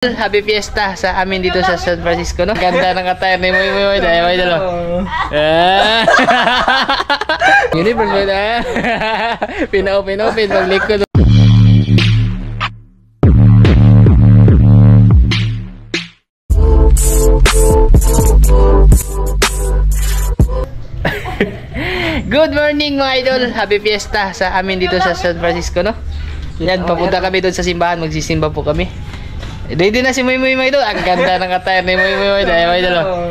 Happy Fiesta sa amin dito sa San Francisco, no? Ganda ng attire ni Moy dahil dalo. Universe mo na. Pin-open paglikod. Good morning mga idol. Happy Fiesta sa amin dito sa San Francisco, no? Yan, papunta kami doon sa simbahan, magsisimba po kami. Ready na si Moy doon. Ang ganda ng attire ni Moy dahil dalo.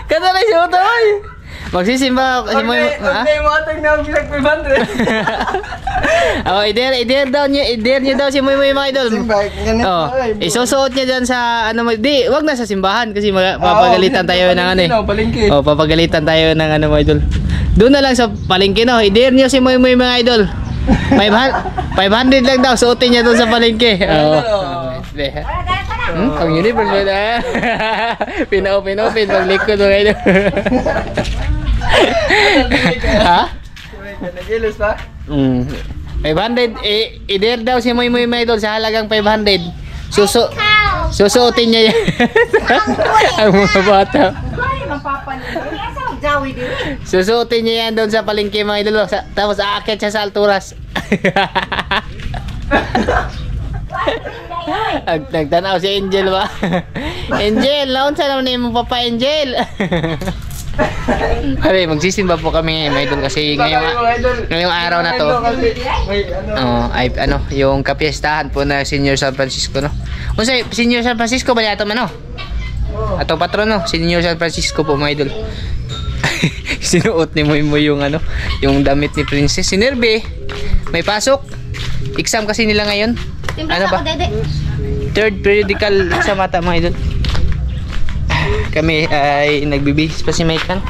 Kata na siya ito, Moy. Magsisimba si Moy. Okay, mo atag na bilang 500. Oh, i-dare niya daw si Moy mga idol. Oh, isusuot niya diyan sa ano mo. Di, wag na sa simbahan kasi papagalitan tayo ng ano eh. Oh, papagalitan tayo ng ano mga idol. Doon na lang sa palengke, no. I-dare niyo si Moy mga idol. 500 lang daw, suotin niya doon sa palengke. Ang universe mo na. Pin-open paglikod mo ngayon. Ha? Nagilos pa? 500, i-dare daw si Moy mga idol sa halagang 500. Susuotin niya yan. Ang mga bata. Susuotin niya yan doon sa palengke mga idol. Tapos aakyat siya sa alturas. Nagtanaw si Angel ba? Angel, laon sa naman yung Papa Angel. Sabi, magsisimba po kami ngayon mga idol kasi ngayong araw na to yung kapiestahan po na Senior San Francisco, no? Kung sa Senior San Francisco ba yato man, no? Atong patron, no? Senior San Francisco po mga idol. Sinuot ni Moy yung ano, yung damit ni Princess. Si Nerbe, may pasok. Exam kasi nila ngayon. Ano ba? Third periodical sa mata mga idol. Kami ay nagbibihis pa si Maikan.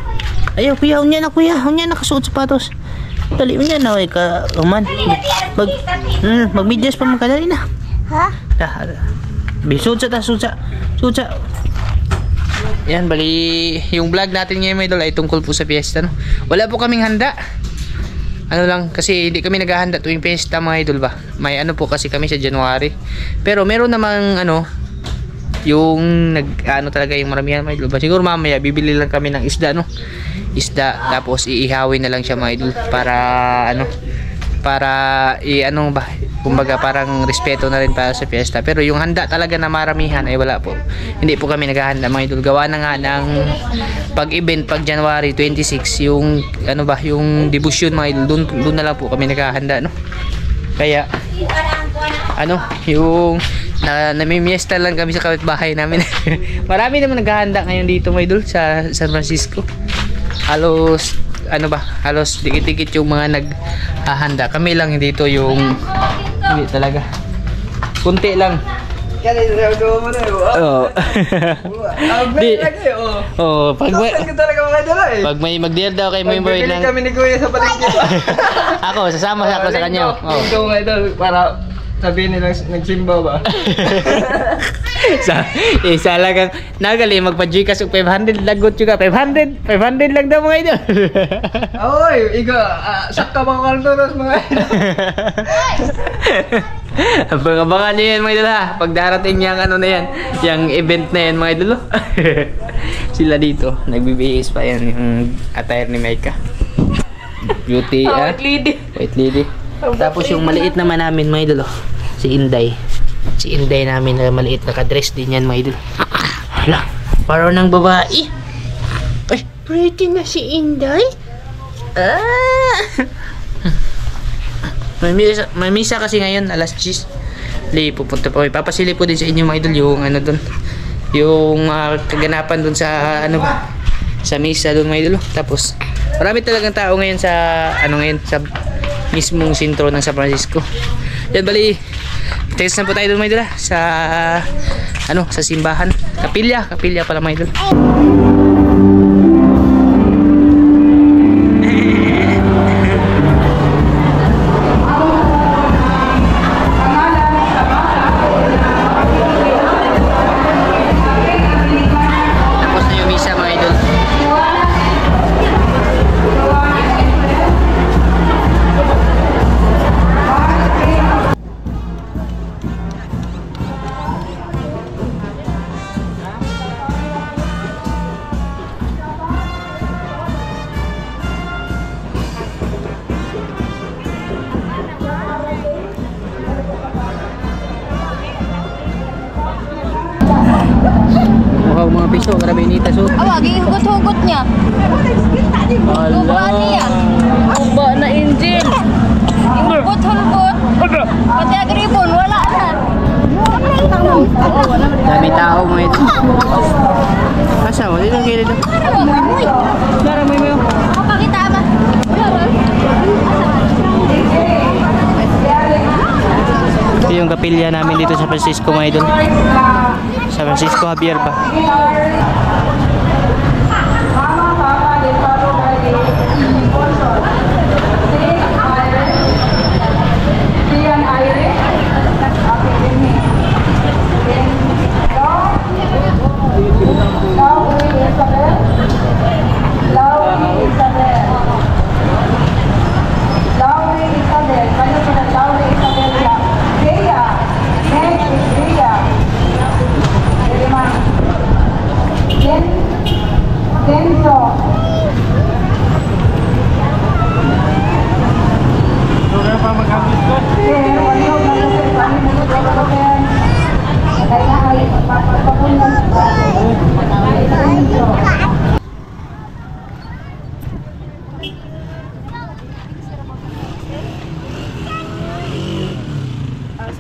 Ayaw kuya, hunya na kasuot sapatos. Dali mo yan na ka uman. Magmedyas pa magkadali na. Ha? Bisudsa. Yan, bali yung vlog natin ngayon mga idol ay tungkol po sa fiesta, no? Wala po kaming handa. Ano lang, kasi hindi kami naghahanda tuwing fiesta mga idol ba. May ano po kasi kami sa January. Pero meron namang ano, yung talaga yung maramihan mga idol ba. Siguro mamaya bibili lang kami ng isda, no? Isda, tapos iihawin na lang siya mga idol para ano, para kumbaga parang respeto na rin para sa fiesta. Pero yung handa talaga na maramihan ay wala po. Hindi po kami naghahanda mga idol. Gawa na nga ng pag-event pag January 26 yung yung devotion mga idol. Doon na lang po kami naghahanda, no? Kaya yung namimiesta lang kami sa kapitbahay namin. Marami naman naghahanda ngayon dito mga idol sa San Francisco. Halos dikit-dikit yung mga naghahanda. Kami lang dito yung hindi talaga. Kunti lang. Pag may mag-deal daw kay Moy lang. Kami ni Kuya sa palengke. Sasama ako sa kanya. Ito mga idol para sabihin nilang nagsimba ba? Isa lang kang nagali magpa-Gcash og 500 lagot juga 500 lang daw mga idol. Oy, sakka mga kaldoros mga idol. Abangan niyo yan mga idol ha. Pag darating yung ano na yan, yung event na yan mga idol. Sila dito, nagbibihis pa yan yung attire ni Maika. Beauty, White lady. Tapos yung maliit naman namin mga idol, si Inday. Si Inday namin na maliit, naka-dress din yan mga idol. Hala, parang ng babae. Ay, pretty na si Inday. May misa kasi ngayon, alas 10. Pupunta po. Papasili po din sa inyo mga idol yung ano doon. Yung kaganapan doon sa sa misa doon mga idol. Tapos marami talagang tao ngayon sa sa mismong sentro ng San Francisco. Yan bali, text na po tayo doon mga idol sa sa simbahan. Kapilya pala mga idol. Tapos na yung misa mga idol. piso, grabe initas oh. Awa, gihugot-hugot niya. Guba niya. Guba na engine. Hulgot-hulgot. Pati agribon, wala na. Dami tao mo ito. Asa mo? Dito ang kilid oh. Lara mo yun. Kapakita ba? Ito yung kapilya namin dito sa Francisco mga idol. Sa Francisco Javier ba?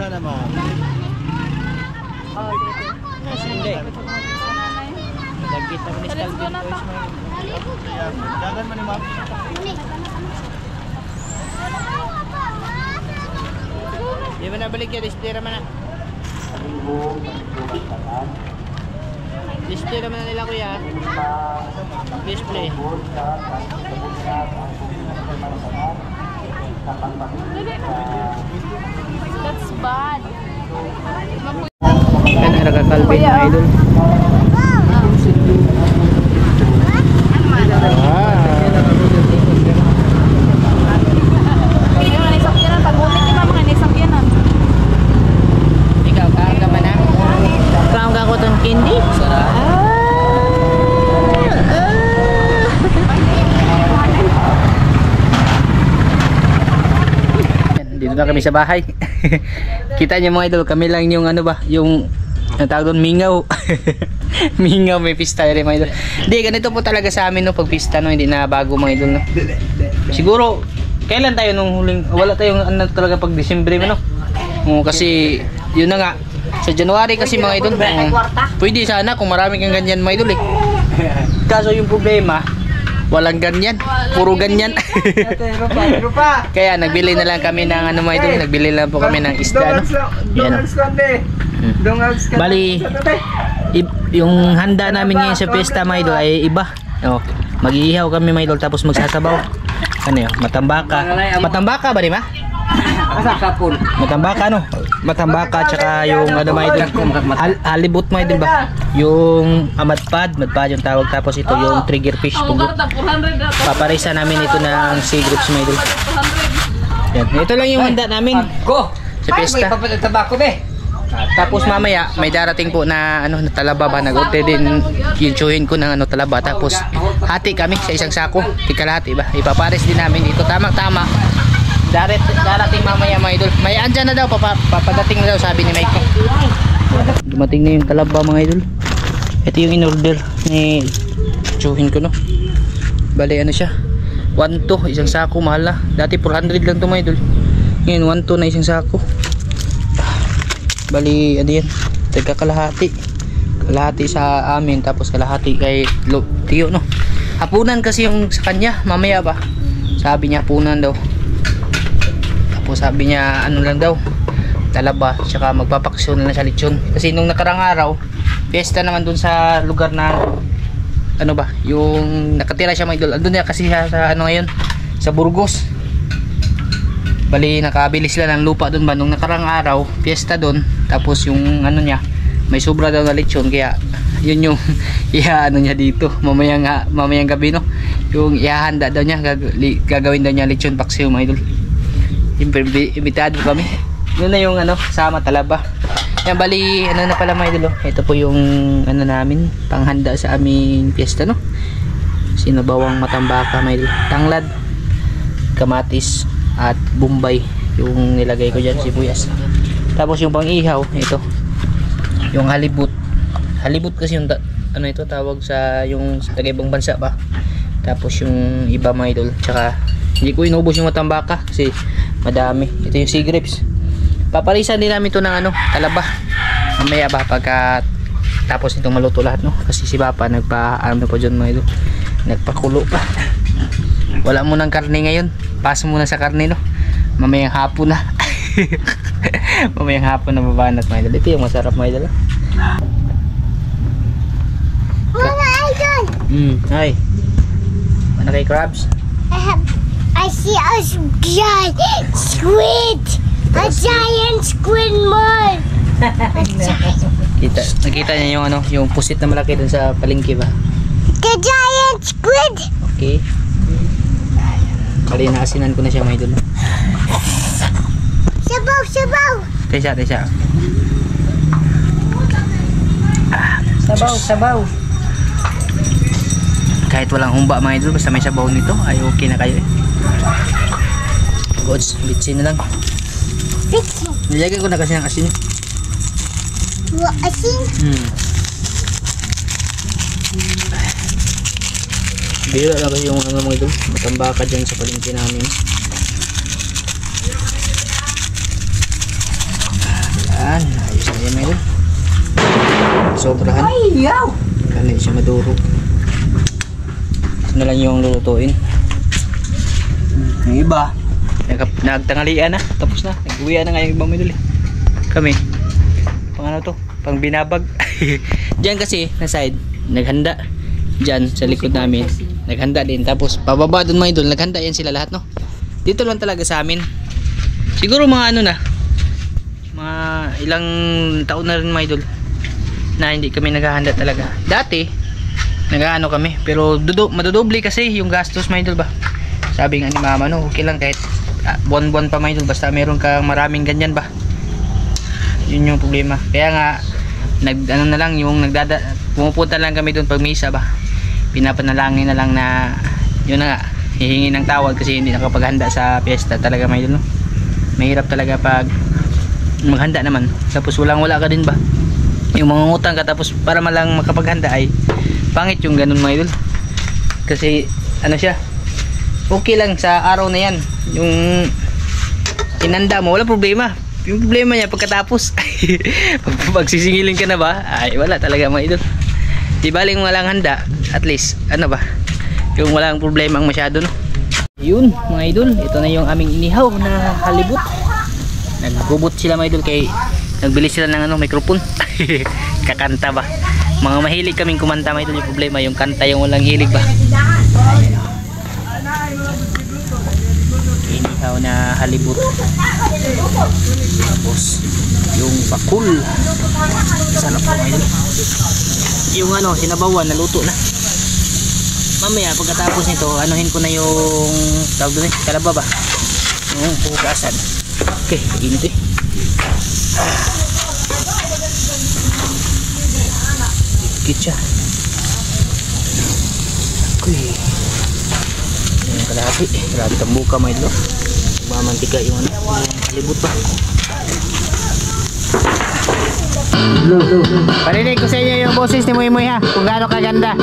Sana mo. Hindi. Nagkita mo ni Stalvin Toys mo. Dagan mo ni ma'am. Di ba nabalik yan? Display naman na. Display naman na nila kuya. Display. That's bad. Yan, nakakalbin na idol. Yung nanisakyanan, pag-ulit yung mga nanisakyanan. Ikaw, kaang ka man na? Kaang ka ko itong candy? Dito na kami sa bahay. Kita niyo mga idol, kami lang yung ano ba, yung ang tawag doon, mingaw. Mingaw, may pista rin mga idol. Hindi, ganito po talaga sa amin no, pag pista no, hindi na bago mga idol no. Siguro, kailan tayo nung huling, wala tayong ano talaga pag Disyembre no. Kasi, yun na nga, sa January kasi mga idol, pwede sana kung marami kang ganyan mga idol eh. Kaso yung problema, walang ganyan, puro ganyan. Kaya nagbili na lang kami ng ano mga idol, nagbili lang po kami ng isda no. Yan. Bali, yung handa namin ngayon sa pesta mga idol ay iba. Oh, mag-iihaw kami mga idol tapos magsasabaw. Ano yun? Matambaka. Matambaka ba di ba? Matambaka no? Matambaka tsaka yung ano mga idol, halibut mga idol ba? Yung madpad yung tawag, tapos ito yung trigger fish pugot. Paparisa namin ito ng sea grapes mga idol. Yan. Ito lang yung handa namin sa pesta. Tapos mamaya may darating po na ano na talaba ba, nag-order din yung tsuhin ko ng ano talaba, tapos hati kami sa isang sako, tikalahati ba, ipapares din namin dito, tama darating mamaya mga idol, may andyan na daw, papadating na daw sabi ni Mike. Dumating na yung talaba mga idol, ito yung in-order ni tsuhin ko no, bali ano siya 1-2 isang sako, mahal na, dati 400 lang to mga idol, ngayon 1-2 na isang sako. Bali, ano yan, kalahati sa amin, tapos kalahati kay Tiyo no. Hapunan kasi yung sa kanya, mamaya ba, sabi niya hapunan daw, tapos sabi niya ano lang daw, talaba, tsaka magpapaksyon na sa lechon. Kasi nung nakarang araw, fiesta naman dun sa lugar na ano ba, yung nakatira siya mga idol, andun niya kasi sa ano ngayon, sa Burgos. Bali nakabili sila ng lupa doon ba nung nakarang araw, fiesta doon, tapos yung ano niya, may sobra daw na lechon, kaya yun yung ano niya dito, mamayang gabi no, yung ihahanda daw niya, gagawin daw niya lechon paksiw mga idol. Imbitado kami, yun na yung ano, sama talaba. Yan, bali ano na pala mga idol, ito po yung ano namin, panghanda sa aming fiesta no, sinabawang matambaka mga idol, tanglad, kamatis at bombay yung nilagay ko dyan, sibuyas. Tapos yung pang ihaw, ito yung halibut kasi yung ano ito tawag sa yung taga-ibang bansa ba. Tapos yung iba mga idol. Tsaka hindi ko inubos yung matambaka kasi madami. Ito yung sea grapes. Paparisan din namin ito ng ano, talaba. Mamaya ba pagka tapos nitong maluto lahat, no? Kasi si Papa nagpa-ano pa dyan mga idol. Nagpakulo pa. Wala mo ng karne ngayon. Paso muna sa karne, no? Mamayang hapon na. Mamayang hapon na babanat mga idol. Ito yung masarap mga idol. Mga idol, Hi. Ano kay crabs? I see a giant squid. A giant squid more. Nakita niya yung ano, yung pusit na malaki dun sa palengke ba? The giant squid. Okay. Kali naasinan ko na siya mga idol. Sabaw, sabaw. Tesa. Sabaw. Kahit walang humba mga idol, basta may sabaw nito, ay okay na kayo eh. Gods, bitsin na lang. Bitsin. Nilagyan ko na kasi ng asin. Asin. Bira lang kasi yung ano mga idol, matambaka dyan sa palengke namin. Yan, ayos na yan mga idol. Sobrahan. Ay, yaw. Kaya siya maduro. Ito na lang yung lulutuin. Yung iba, nagtangalian na, tapos na. Nag-uwian na nga yung ibang midul eh. Kami, pang ano to, pang binabag. Diyan kasi, na side, naghanda. Diyan, sa likod namin, naghanda din. Tapos, pababa dun mga idol, naghanda yan sila lahat, no? Dito lang talaga sa amin. Siguro mga ano na, mga ilang taon na rin mga idol, na hindi kami naghahanda talaga. Dati, nag-ano kami, pero madodoble kasi yung gastos mga idol ba. Sabi nga ni mama, no, okay lang kahit buwan-buwan pa mga idol, basta meron kang maraming ganyan ba. Yun yung problema. Kaya nga ano na lang yung pumupunta lang kami doon pag misa ba. Pinapanalangin na lang na yun na nga, hihingi ng tawad kasi hindi nakapaghanda sa piyesta talaga mga idol, no. Mahirap talaga pag maghanda naman tapos wala ka din ba. Yung mga utang ka tapos para malang makapaghanda ay pangit yung ganun mga idol. Kasi ano siya, okay lang sa araw na yan yung inanda mo, wala problema. Yung problema niya pagkatapos pag sisingilin ka na ba, ay wala talaga mga idol. Di baling walang handa, at least ano ba, yung walang problema ang masyado, no? Yun mga idol, ito na yung aming inihaw na halibut. Naggubot sila mga idol kay nagbili sila ng ano, microphone. Kakanta ba, mga mahilig kaming kumanta mga idol. Yung problema yung kanta yung walang hilig ba. Inihaw na halibut, tapos yung bakul, sarap po mga idol. Yung ano, sinabawan, naluto na. Mamaya pagkatapos nito, anuhin ko na yung tawag doon eh, kalaba ba, yung pugasan. Okay, init eh. Dikit siya. Okay. Yung kalahati, grabe tambuka mga idol. Mamantika yung ano, yung halibut ba. Parinig ko sa inyo yung boses ni Muy Muy ha, kung gaano kaganda.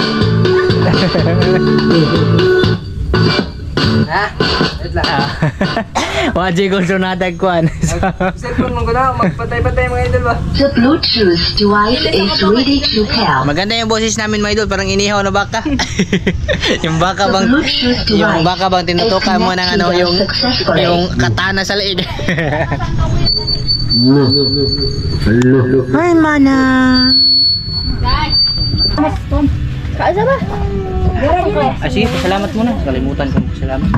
Ha? Wait lang. Mga jigol so natagkuhan. Cellphone mo ko na, magpatay-patay mga idol ba? The Bluetooth device is ready to pair. Maganda yung boses namin mga idol, parang inihaw na baka. Yung baka The bang Bluetooth yung device baka bang tinutukan mo ng ano, yung katana sa leeg. Hi mana. Kaasa ba? Ah, sige, pasalamat muna. Kalimutan ko pasalamat.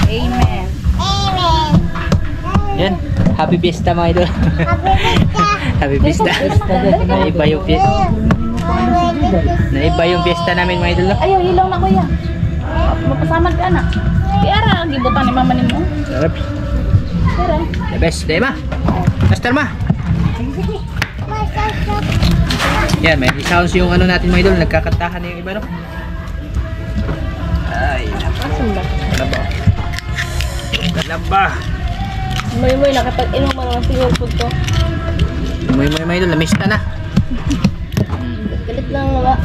Amen. Amen. Yan, happy fiesta mga idol. Happy fiesta. Naiba yung fiesta. Naiba yung fiesta namin mga idol. Ayaw, ilaw na kuya. Mapasamad ka na. Tiara, gibutan ni mama ni mo. Sarap. Tiara. The best. Dahil ma. Master ma. Yan, may sounds yung ano natin mga idol. Nagkakantahan na yung iba, no? Ay, kalaba. Kalaba. May nakapag-inom mo naman senior food ko. May idol, lamista na. Galit lang wala.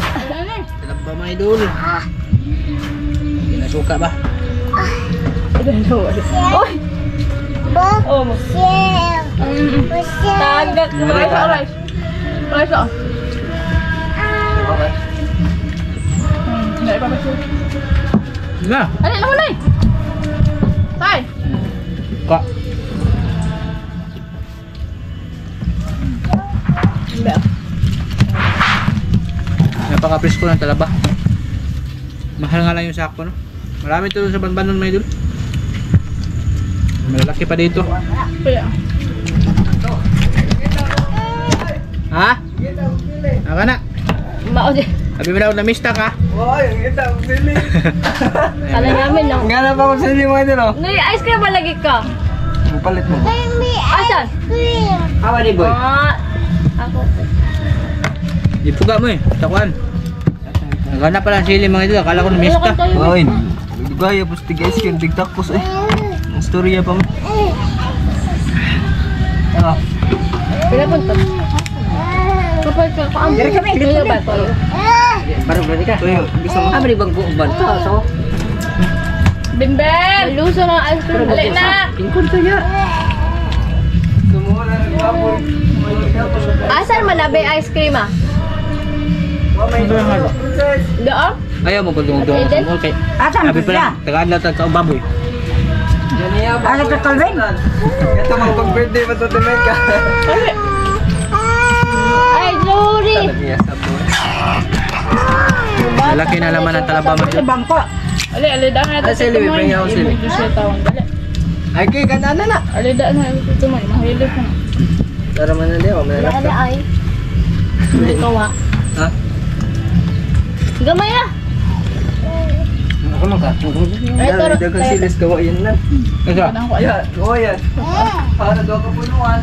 Talab ba mga idol? Pinasuka ba? Oy! Oh, mo. Tagak. Alright. Alright. Na. Ano naman na eh? Tay! Ka. Napaka-presko ng talaba. Mahal nga lang yung sako, no? Marami ito sa Banbanon, mga idol. Malalaki pa dito. Kaya. Ha? Aka na. Mao di. Sabi mo daw namista ka. Wow, yung kita, sili. Kala namin no. Nga na pa ako sili mo ito, no? Nay, ice cream ba lagi ka? Mapalit mo. Asan? Hawa ni boy. Ako. Ipuga mo eh. Takuan. Nagana pala ang sili mga idol. Akala ko namista. Ay, gaya po sa guys, yung tigtakos eh. Ang storya pa mo. Ah, Pinapunta. Kapag ka paam. Dere kami. Kaya ba to? baru berarti ka. Tuyo, gusto mo. Abri bang buuban. So, Bimben! Luso ng ice cream. Alay na! tingkon to ya. Semua na nagwapon. Asan manabe ice cream ah? Doon? Ayaw mo pagdungdung. Okay. Sabi pala, tagaan lang sa baboy. Ano ka Calvin? Ito mang pag-birthday matutunan ka. Ay, sorry! Malaki na laman ng talaba mga idol. Bangko. Ali, alida nga ito. Sili, may bring ako sili. Siya tawang dali. Ay, kay kanana na. Alida na ito mo. Mahilig ko na. Tara man na diyo, may Wala ay. Ikaw ah. Ha? Gamay na! Ako man ka. Ay, tara. Dagang silis gawa yun na. Asa? Ayan, gawa yan. Para daw ka punuan.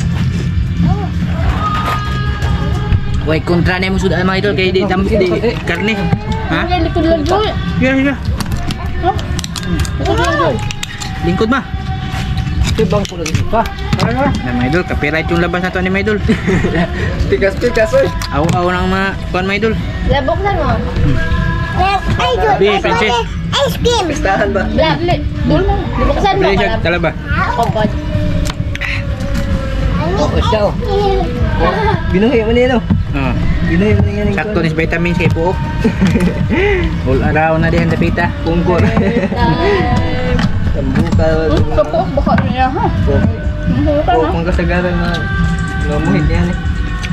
Wait, kontra na mo sudah mga idol. Kaya di tambok di karne. Ha? Ang likod lang doon. Sige, sige. Likod lang doon. Lingkod ma. Ito bang ko lagi pa? Na mga idol, copyright yung labas na to ni mga idol. Tigas-tigas oy. Aw-aw ng mga kuan mga idol. Labok na mo. Bi, princess. Ice cream. Pistahan ba? Labli. Doon mo. Libuksan mo. Bili siya talaba. Kompod. Oh, siya oh. Binuhay mo nilo. Ah. Binuhay mo nga Sakto ni vitamins kay puok. All around na diyan dapita. Pungkor. Tambuka. Kapok baka niya ha. Oh, kung kasagaran na lamuhin yan eh.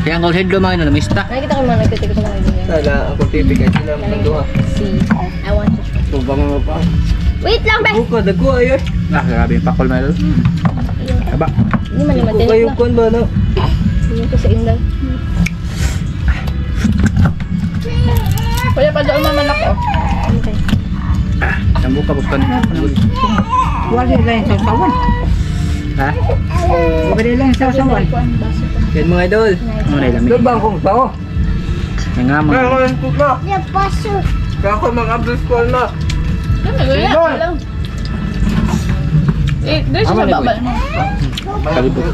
Kaya ang gold head lo mga idol, namista. Nakikita ko mga nagtitikot ng mga ganyan. Sala ako pipigay sila manduha. See, I want to try. Tubang mo pa. Wait lang, be! Buka dago ayoy. Ah, grabe yung pakol mga idol. Aba. Hindi man naman Buka tinik yung na. kon ba no? Hindi ko sa inday. Kuya, pa doon naman ako. Okay. Sambu ka bukton. Wala lang sa sawan. Ha? Wala lang sa sawan. Yan mga idol. Ano na ilami? Tubang kong bao. Nga nga mga. Kaya ko yung cook na. Ya paso. Kaya ko mga abdos ko na. Dami, kuya. Lang. Eh, guys, Ama ni mababa boy. mo. Kalibot.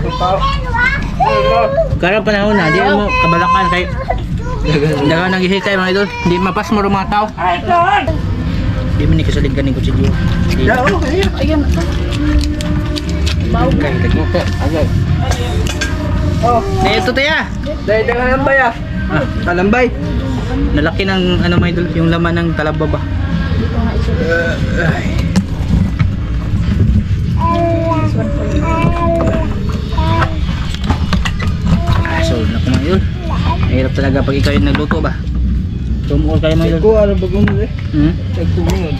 Karang panahon na, di mo kabalakan kay dagan nang gihi kay mga idol. Di mapas mo mga tao. Di man ni kasalig ganing ko si Gio. Ayan. Bawo. Kay tagmo ko. Agay. Oh, Ito tayo. dahil dengan lambay ah. Kalambay. Nalaki ng ano mga idol, yung laman ng talaba ba. So, na po mga idol. Mahirap talaga pag ikaw yung nagluto ba. Tumuol kayo mga idol. Ko ano ba gumo eh? Hmm? Nagtubingod.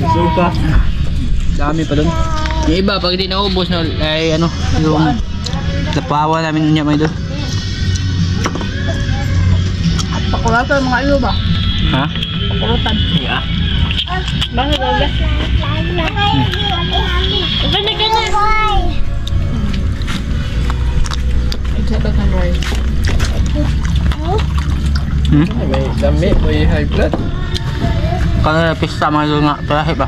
Suka. Dami pa doon. Yung iba, pag hindi naubos na, ay ano, yung napawa namin niya mga idol. Pakulatan mga ilo ba? Ha? Pakulatan. Yeah. Bakit daw ba? Ganda ka na. Ito kan rice. Hmm? May dami, may high blood. Kano na pista mga idol nga, palahi ba?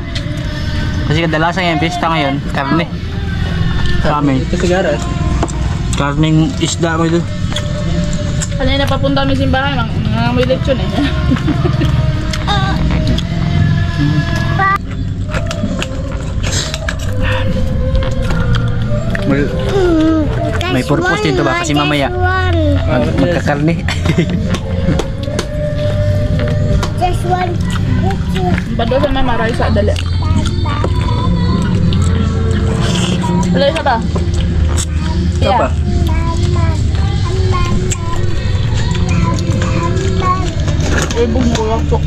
Kasi kadalasan yung pista ngayon, karne. Sa amin. Ito sigara. Karning isda mo ito. Kanina papunta kami simbahan, mga may lechon eh. May purpose dito ba? Kasi mamaya magkakarni. Just one picture. Bado sa may maray sa dali. Wala isa ba? Apa? Ibog mo lang po.